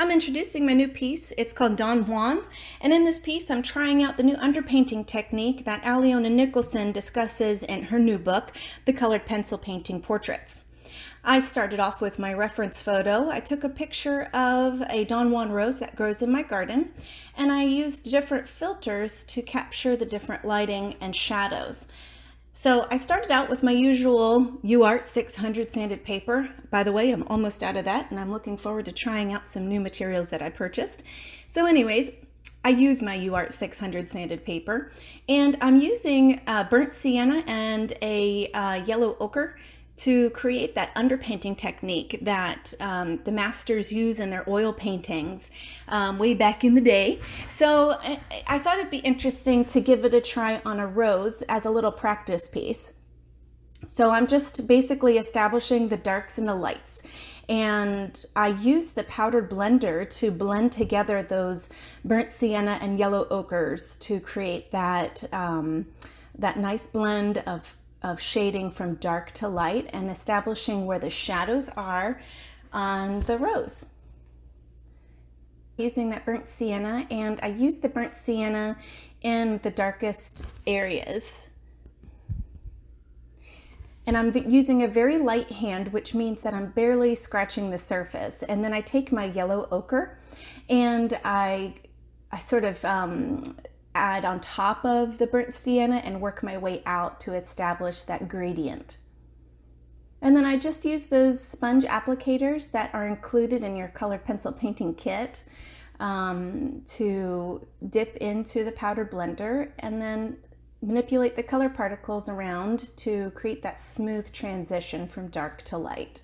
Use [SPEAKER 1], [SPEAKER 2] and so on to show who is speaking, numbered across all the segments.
[SPEAKER 1] I'm introducing my new piece. It's called Don Juan, and in this piece I'm trying out the new underpainting technique that Alyona Nickelsen discusses in her new book, The Colored Pencil Painting Portraits. I started off with my reference photo. I took a picture of a Don Juan rose that grows in my garden, and I used different filters to capture the different lighting and shadows. So I started out with my usual UArt 600 sanded paper. By the way, I'm almost out of that, and I'm looking forward to trying out some new materials that I purchased. So anyways, I use my UArt 600 sanded paper, and I'm using burnt sienna and a yellow ochre to create that underpainting technique that the masters use in their oil paintings way back in the day. So I thought it'd be interesting to give it a try on a rose as a little practice piece. So I'm just basically establishing the darks and the lights. And I use the powdered blender to blend together those burnt sienna and yellow ochres to create that, that nice blend of shading from dark to light and establishing where the shadows are on the rose. Using that burnt sienna, and I use the burnt sienna in the darkest areas. And I'm using a very light hand, which means that I'm barely scratching the surface. And then I take my yellow ochre and I sort of add on top of the burnt sienna and work my way out to establish that gradient. And then I just use those sponge applicators that are included in your colored pencil painting kit to dip into the powder blender and then manipulate the color particles around to create that smooth transition from dark to light.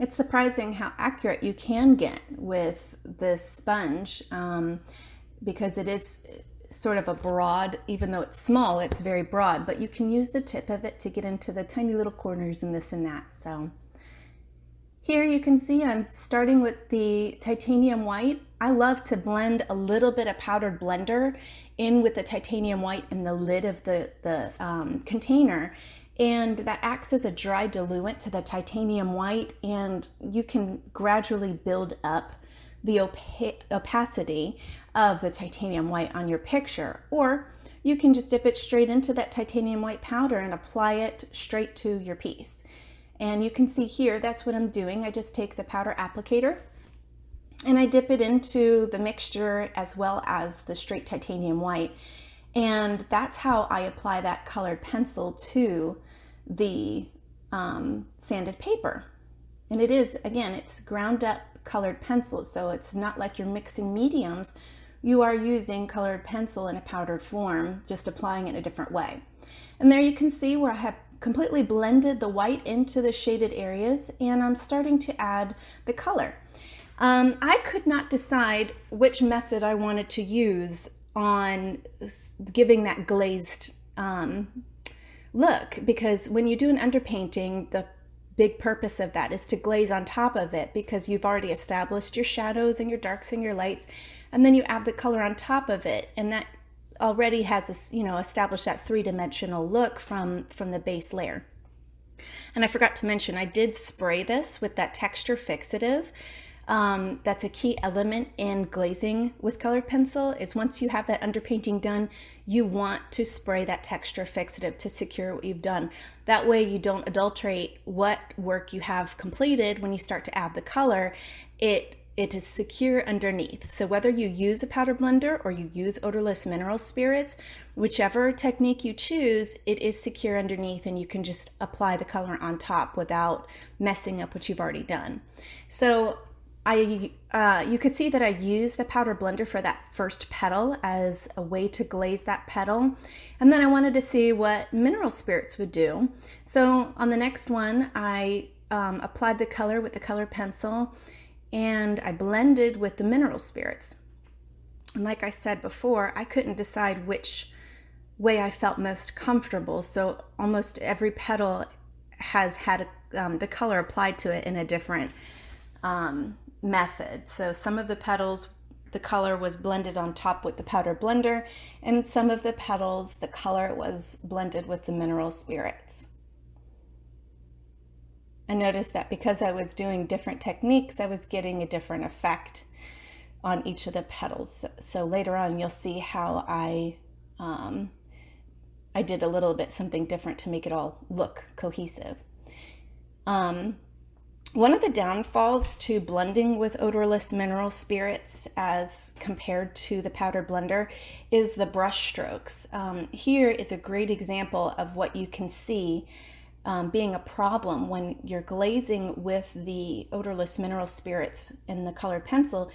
[SPEAKER 1] It's surprising how accurate you can get with this sponge because it is sort of a broad, even though it's small, it's very broad, but you can use the tip of it to get into the tiny little corners and this and that. So here you can see I'm starting with the titanium white. I love to blend a little bit of powdered blender in with the titanium white in the lid of the container. And that acts as a dry diluent to the titanium white, and you can gradually build up the opacity of the titanium white on your picture. Or you can just dip it straight into that titanium white powder and apply it straight to your piece. And you can see here, that's what I'm doing. I just take the powder applicator and I dip it into the mixture as well as the straight titanium white. And that's how I apply that colored pencil to the sanded paper. And it is, again, it's ground up colored pencil, so it's not like you're mixing mediums. You are using colored pencil in a powdered form, just applying it a different way. And there you can see where I have completely blended the white into the shaded areas, and I'm starting to add the color. I could not decide which method I wanted to use on giving that glazed look, because when you do an underpainting, the big purpose of that is to glaze on top of it because you've already established your shadows and your darks and your lights, and then you add the color on top of it, and that already has this, established that three-dimensional look from the base layer. And I forgot to mention, I did spray this with that texture fixative. That's a key element in glazing with colored pencil, is once you have that underpainting done, you want to spray that texture fixative to secure what you've done. That way you don't adulterate what work you have completed when you start to add the color. It is secure underneath. So whether you use a powder blender or you use odorless mineral spirits, whichever technique you choose, it is secure underneath and you can just apply the color on top without messing up what you've already done. So you could see that I used the powder blender for that first petal as a way to glaze that petal. And then I wanted to see what mineral spirits would do. So on the next one, I applied the color with the colored pencil and I blended with the mineral spirits. And like I said before, I couldn't decide which way I felt most comfortable. So almost every petal has had the color applied to it in a different method. So some of the petals, the color was blended on top with the powder blender, and some of the petals, the color was blended with the mineral spirits. I noticed that because I was doing different techniques, I was getting a different effect on each of the petals. So later on, you'll see how I did a little bit something different to make it all look cohesive. One of the downfalls to blending with odorless mineral spirits as compared to the powder blender is the brush strokes. Here is a great example of what you can see being a problem when you're glazing with the odorless mineral spirits in the colored pencil.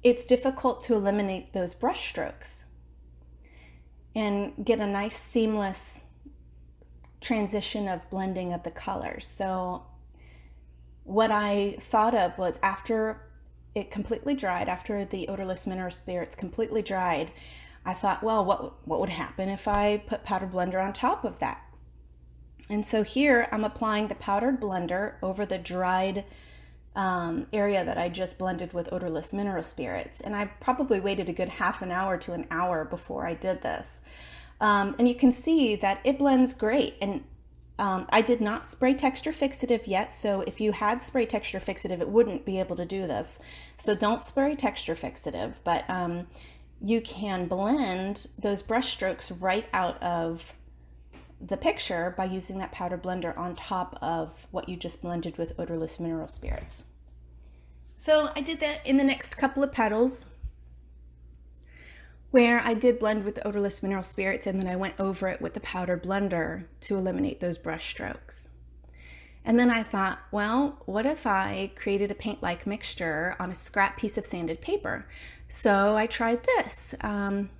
[SPEAKER 1] It's difficult to eliminate those brush strokes and get a nice seamless transition of blending of the colors. So what I thought of was, after it completely dried, after the odorless mineral spirits completely dried, I thought, well, what would happen if I put powdered blender on top of that? And so here I'm applying the powdered blender over the dried area that I just blended with odorless mineral spirits. And I probably waited a good half an hour to an hour before I did this. And you can see that it blends great. And I did not spray texture fixative yet, so if you had spray texture fixative, it wouldn't be able to do this. So don't spray texture fixative, but you can blend those brush strokes right out of the picture by using that powder blender on top of what you just blended with odorless mineral spirits. So I did that in the next couple of petals, where I did blend with the odorless mineral spirits, and then I went over it with the powder blender to eliminate those brush strokes. And then I thought, well, what if I created a paint-like mixture on a scrap piece of sanded paper? So I tried this,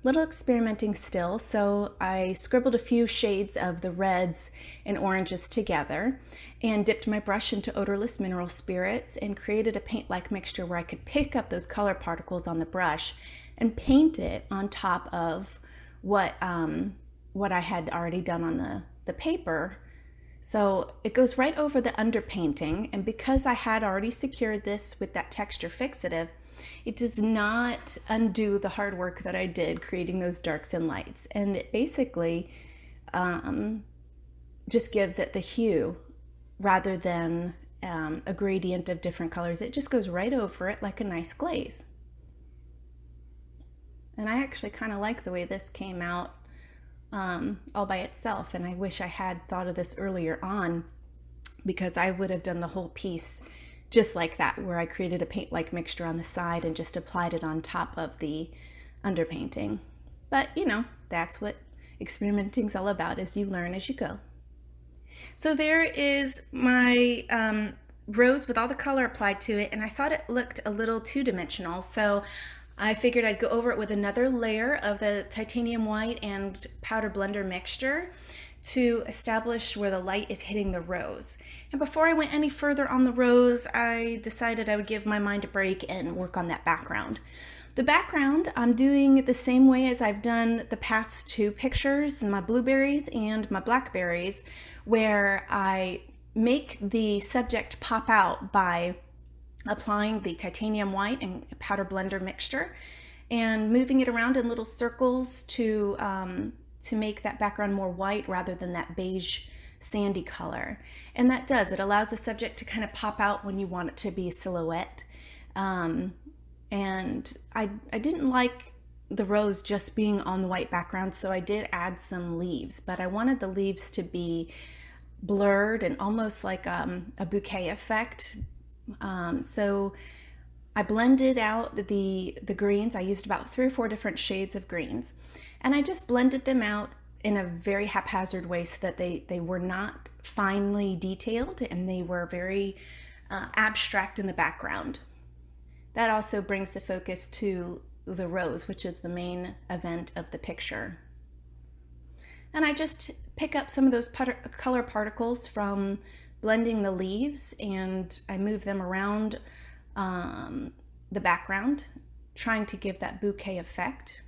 [SPEAKER 1] little experimenting still. So I scribbled a few shades of the reds and oranges together and dipped my brush into odorless mineral spirits and created a paint-like mixture where I could pick up those color particles on the brush and paint it on top of what I had already done on the paper. So it goes right over the underpainting, and because I had already secured this with that texture fixative, it does not undo the hard work that I did creating those darks and lights. And it basically just gives it the hue rather than a gradient of different colors. It just goes right over it like a nice glaze. And I actually kind of like the way this came out all by itself, and I wish I had thought of this earlier on, because I would have done the whole piece just like that, where I created a paint-like mixture on the side and just applied it on top of the underpainting. But you know, that's what experimenting's all about, is you learn as you go. So there is my rose with all the color applied to it, and I thought it looked a little two-dimensional, so I figured I'd go over it with another layer of the titanium white and powder blender mixture to establish where the light is hitting the rose. And before I went any further on the rose, I decided I would give my mind a break and work on that background. The background I'm doing the same way as I've done the past two pictures, my blueberries and my blackberries, where I make the subject pop out by applying the titanium white and powder blender mixture and moving it around in little circles to make that background more white rather than that beige sandy color. And that does, it allows the subject to kind of pop out when you want it to be a silhouette. And I didn't like the rose just being on the white background, so I did add some leaves, but I wanted the leaves to be blurred and almost like a bouquet effect. So I blended out the greens. I used about 3 or 4 different shades of greens, and I just blended them out in a very haphazard way so that they were not finely detailed and they were very abstract in the background. That also brings the focus to the rose, which is the main event of the picture. And I just pick up some of those color particles from blending the leaves, and I move them around the background, trying to give that bouquet effect.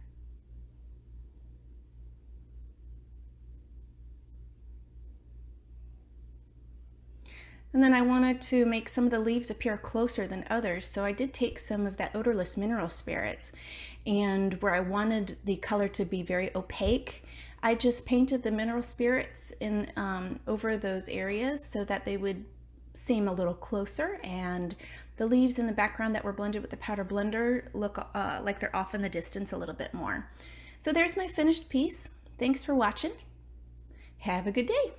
[SPEAKER 1] And then I wanted to make some of the leaves appear closer than others, so I did take some of that odorless mineral spirits, and where I wanted the color to be very opaque, I just painted the mineral spirits in over those areas so that they would seem a little closer, and the leaves in the background that were blended with the powder blender look like they're off in the distance a little bit more. So there's my finished piece. Thanks for watching. Have a good day.